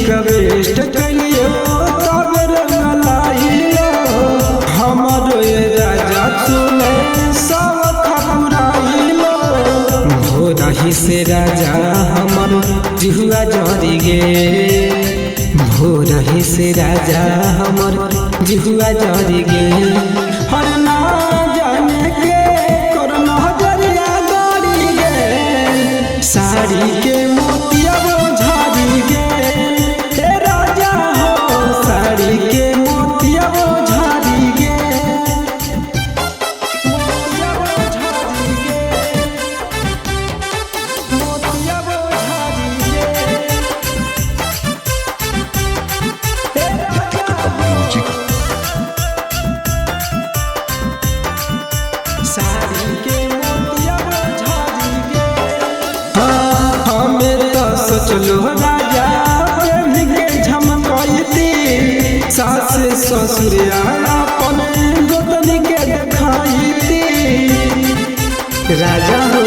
request कलियो तब रंगलाइलो हमरो ये राजा सुने सब खपुराइलो भोरही से राजा हमर जिहुआ जरी गे भोरही से राजा हमर जिहुआ जरी गे हर ना जाने के करना जरिया गाड़ी गे साड़ी के मोतिया झाड़ी गे हे राजा हो साड़ी के मोतिया झाड़ी गे मोतिया झाड़ी गे मोतिया झाड़ी गे हे राजा साड़ी के मोतिया झाड़ी गे हमें तो सोचलो राजा प्रेम के झमकैती सास ससुरिया अपन गोतनी के देखाईती राजा हो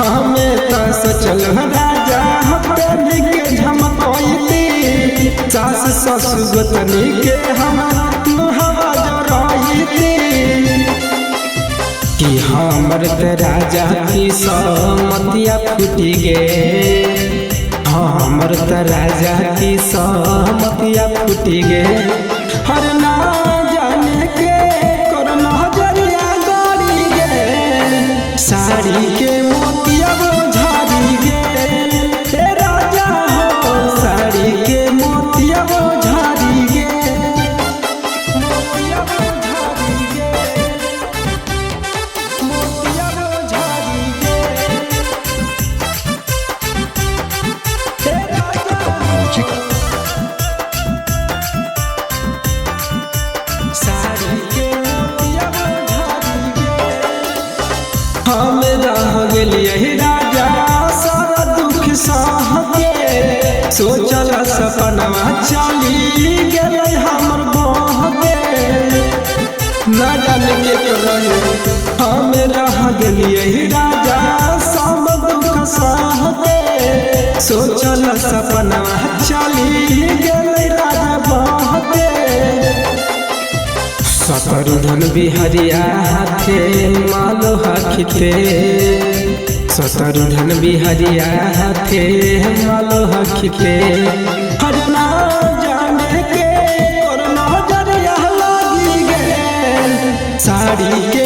हमें तो सोचलो राजा प्रेम के झमकैती सास ससुर गोतनी के हम हवा जराईती कि हमर त राजा की समतिया फूटी गे हमर त राजा की समतिया फूटी गे हर ना जाने के करना जरिया गाड़ी गे साड़ी के मोतिया झाड़ी गे हे राजा हो साड़ी के मोतिया झाड़ी गे मोतिया झाड़ी गे मोतिया झाड़ी गे हे राजा साड़ी के मोतिया झाड़ी गे हम रह गेलिए राजा सारा दुख सह के सोचल सपनवा चली गेलै हमर बह के ना जाने के रहे हम रह गेलिए राजा सब दुख सह के सोचल सपनवा चली गेलै राजा बह के शत्रुघ्न बिहरिया हाथे मालो हखिते शत्रुघ्न बिहरिया हाथे मालो हखिते हर ना जाने के करना जरिया लागी गे साड़ी के